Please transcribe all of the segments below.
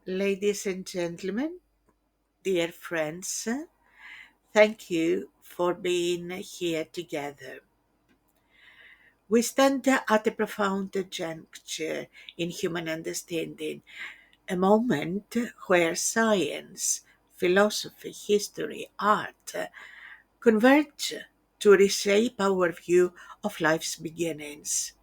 Ladies and gentlemen, dear friends, thank you for being here together. We stand at a profound juncture in human understanding, a moment where science, philosophy, history, art converge to reshape our view of life's beginnings.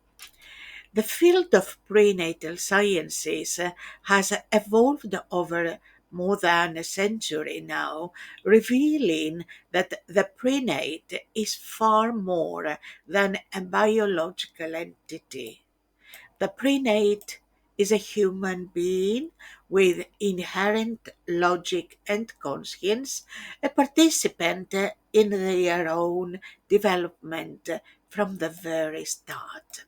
The field of prenatal sciences has evolved over more than a century now, revealing that the prenate is far more than a biological entity. The prenate is a human being with inherent logic and conscience, a participant in their own development from the very start.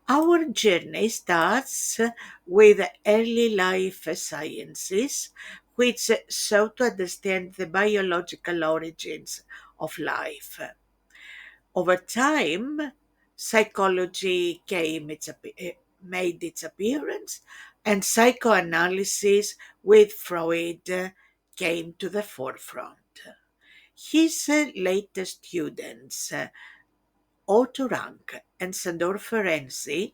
Our journey starts with early life sciences, which sought to understand the biological origins of life. Over time, psychology made its appearance, and psychoanalysis with Freud came to the forefront. His latest students, Otto Rank and Sandor Ferenczi,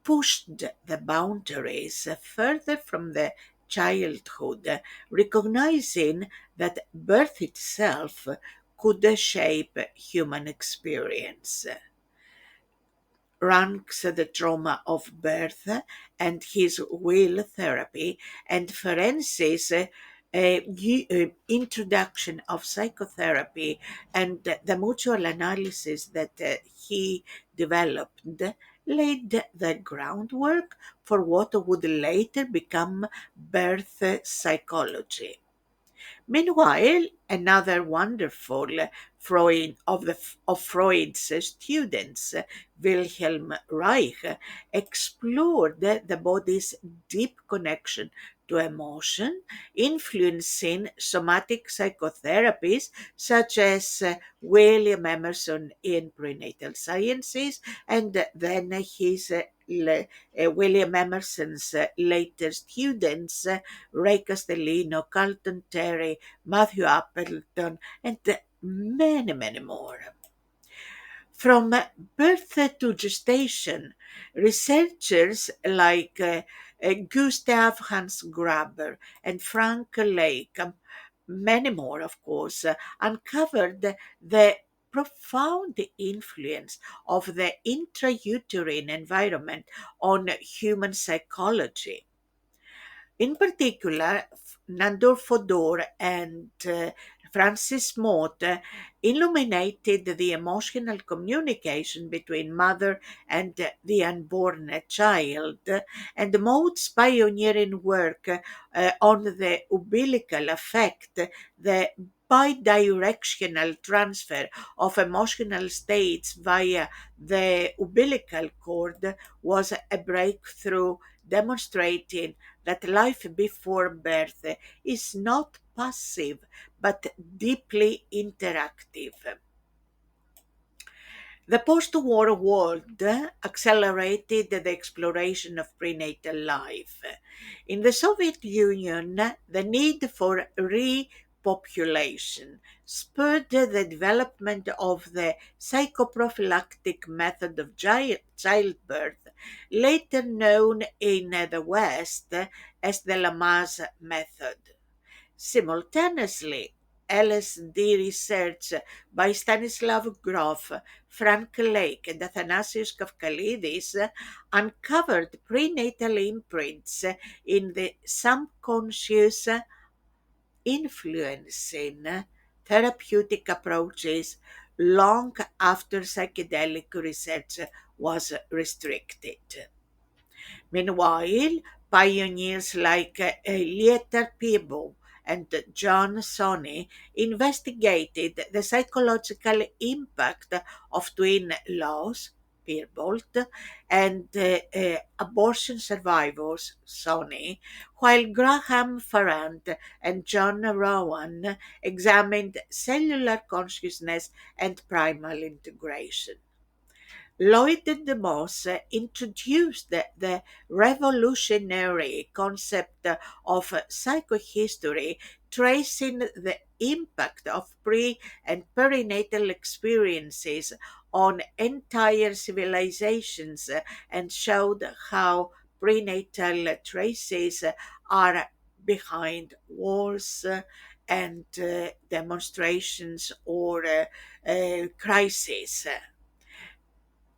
pushed the boundaries further from the childhood, recognizing that birth itself could shape human experience. Ranks the trauma of birth and his will therapy, and Ferenczi's introduction of psychotherapy and the mutual analysis that he developed laid the groundwork for what would later become birth psychology. Meanwhile, another wonderful of Freud's students, Wilhelm Reich, explored the body's deep connection to emotion, influencing somatic psychotherapies such as William Emerson in prenatal sciences, and then William Emerson's later students, Ray Castellino, Carlton Terry, Matthew Appleton, and many, many more. From birth to gestation, researchers like Gustav Hans Graber and Frank Lake, many more, of course, uncovered the profound influence of the intrauterine environment on human psychology. In particular, Nandor Fodor and Francis Mote illuminated the emotional communication between mother and the unborn child, and Mote's pioneering work on the umbilical effect, the bidirectional transfer of emotional states via the umbilical cord, was a breakthrough demonstrating that life before birth is not passive but deeply interactive. The post war world accelerated the exploration of prenatal life. In the Soviet Union, the need for repopulation spurred the development of the psychoprophylactic method of childbirth, later known in the West as the Lamaze method. Simultaneously, LSD research by Stanislav Grof, Frank Lake, and Athanasius Kafkalidis uncovered prenatal imprints in the subconscious, influencing therapeutic approaches long after psychedelic research was restricted. Meanwhile, pioneers like Lieter Piebo and John Sonny investigated the psychological impact of twin loss, Pierbolt, and abortion survivors, Sonny, while Graham Farrant and John Rowan examined cellular consciousness and primal integration. Lloyd de Moss introduced the revolutionary concept of psychohistory, tracing the impact of pre and perinatal experiences on entire civilizations, and showed how prenatal traces are behind wars and demonstrations or crises.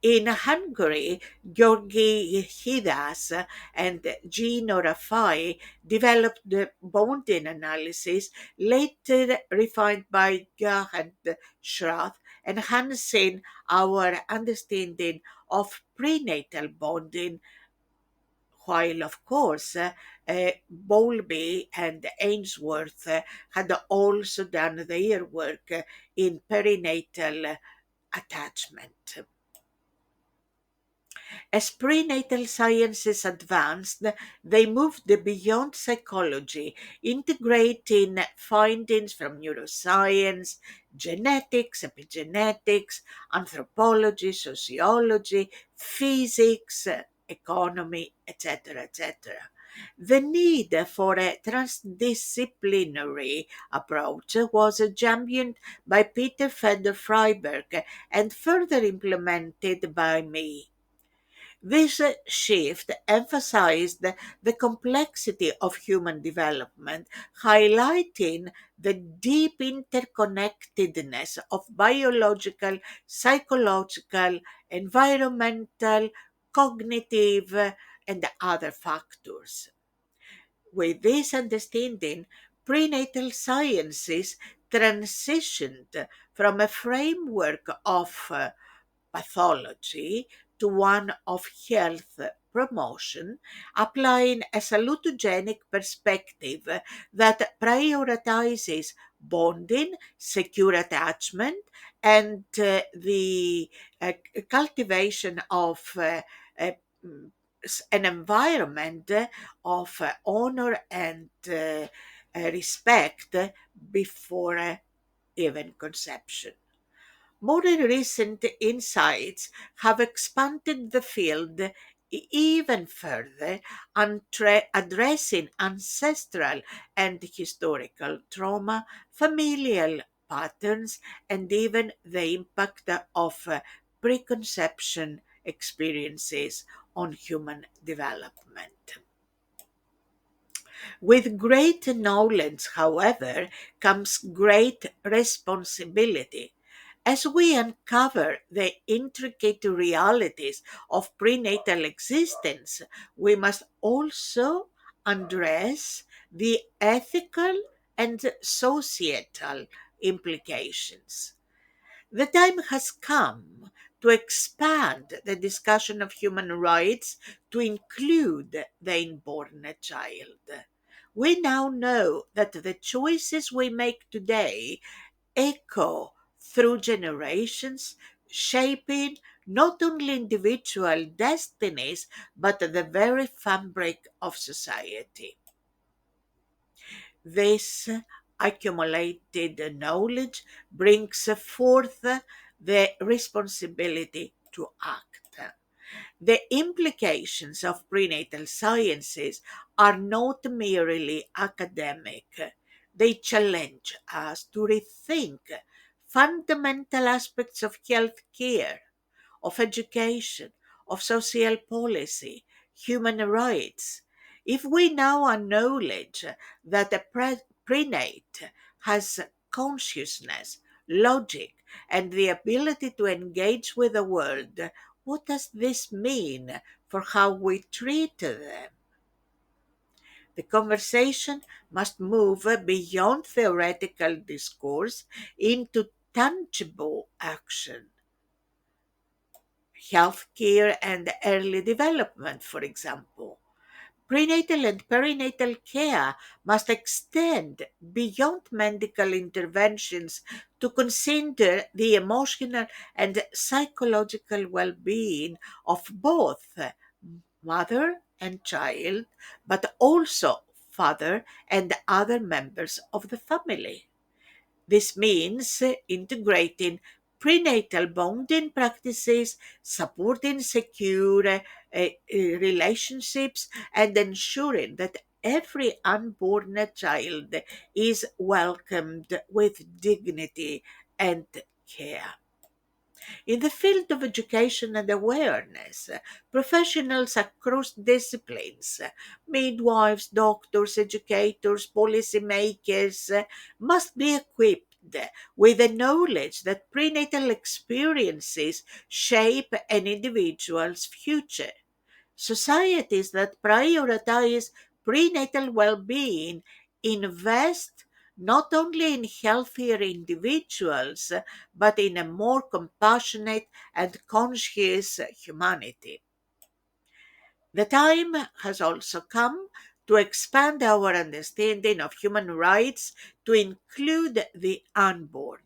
In Hungary, Georgi Hidas and Gino Rafai developed the bonding analysis, later refined by Gerhard Schrath, enhancing our understanding of prenatal bonding, while, of course, Bowlby and Ainsworth had also done their work in perinatal attachment. As prenatal sciences advanced, they moved beyond psychology, integrating findings from neuroscience, genetics, epigenetics, anthropology, sociology, physics, economy, etc., etc. The need for a transdisciplinary approach was championed by Peter Feder Freiberg and further implemented by me. This shift emphasized the complexity of human development, highlighting the deep interconnectedness of biological, psychological, environmental, cognitive, and other factors. With this understanding, prenatal sciences transitioned from a framework of pathology to one of health promotion, applying a salutogenic perspective that prioritizes bonding, secure attachment, and the cultivation of uh, mm, an environment of honor and respect before even conception. More recent insights have expanded the field even further, addressing ancestral and historical trauma, familial patterns, and even the impact of preconception experiences on human development. With great knowledge, however, comes great responsibility. As we uncover the intricate realities of prenatal existence, we must also address the ethical and societal implications. The time has come to expand the discussion of human rights to include the inborn child. We now know that the choices we make today echo through generations, shaping not only individual destinies but the very fabric of society. This accumulated knowledge brings forth the responsibility to act. The implications of prenatal sciences are not merely academic. They challenge us to rethink fundamental aspects of health care, of education, of social policy, human rights. If we now acknowledge that a prenate has consciousness, logic, and the ability to engage with the world, what does this mean for how we treat them? The conversation must move beyond theoretical discourse into tangible action. Healthcare and early development, for example. Prenatal and perinatal care must extend beyond medical interventions to consider the emotional and psychological well being of both mother and child, but also father and other members of the family. This means integrating prenatal bonding practices, supporting secure relationships, and ensuring that every unborn child is welcomed with dignity and care. In the field of education and awareness, professionals across disciplines, midwives, doctors, educators, policymakers, must be equipped with the knowledge that prenatal experiences shape an individual's future. Societies that prioritize prenatal well being invest not only in healthier individuals, but in a more compassionate and conscious humanity. The time has also come to expand our understanding of human rights to include the unborn.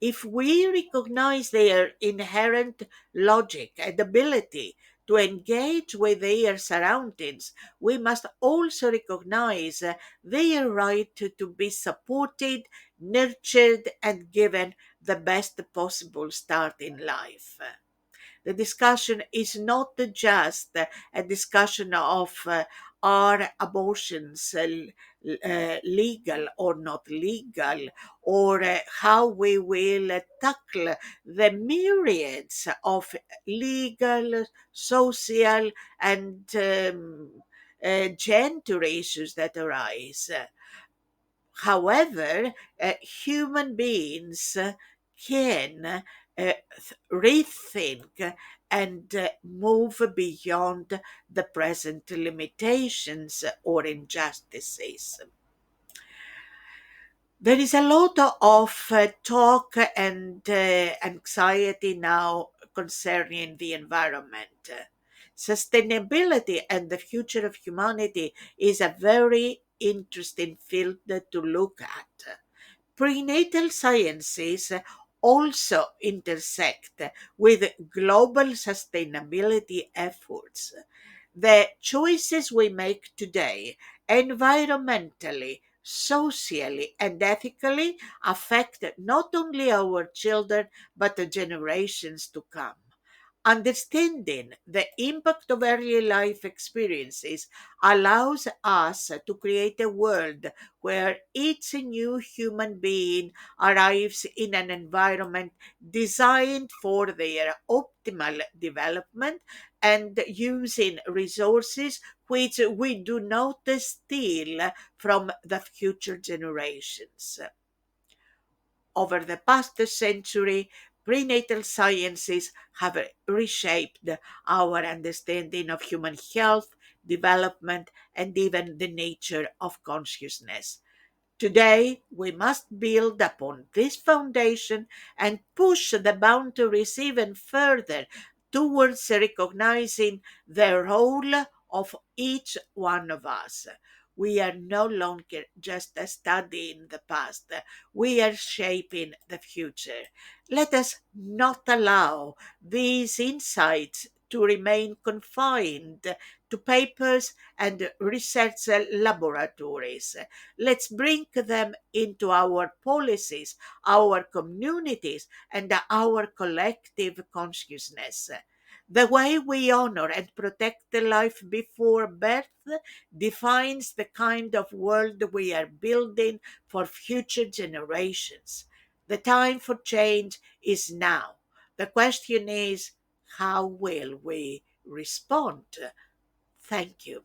If we recognize their inherent logic and ability to engage with their surroundings, we must also recognize their right to be supported, nurtured, and given the best possible start in life. The discussion is not just a discussion of are abortions legal or not legal, or how we will tackle the myriads of legal, social, and gender issues that arise. However, human beings can rethink and move beyond the present limitations or injustices. There is a lot of talk and anxiety now concerning the environment. Sustainability and the future of humanity is a very interesting field to look at. Prenatal sciences also intersect with global sustainability efforts. The choices we make today, environmentally, socially, and ethically, affect not only our children but the generations to come. Understanding the impact of early life experiences allows us to create a world where each new human being arrives in an environment designed for their optimal development and using resources which we do not steal from the future generations. Over the past century, prenatal sciences have reshaped our understanding of human health, development, and even the nature of consciousness. Today, we must build upon this foundation and push the boundaries even further towards recognizing the role of each one of us. We are no longer just studying the past, we are shaping the future. Let us not allow these insights to remain confined to papers and research laboratories. Let's bring them into our policies, our communities, and our collective consciousness. The way we honor and protect the life before birth defines the kind of world we are building for future generations. The time for change is now. The question is, how will we respond? Thank you.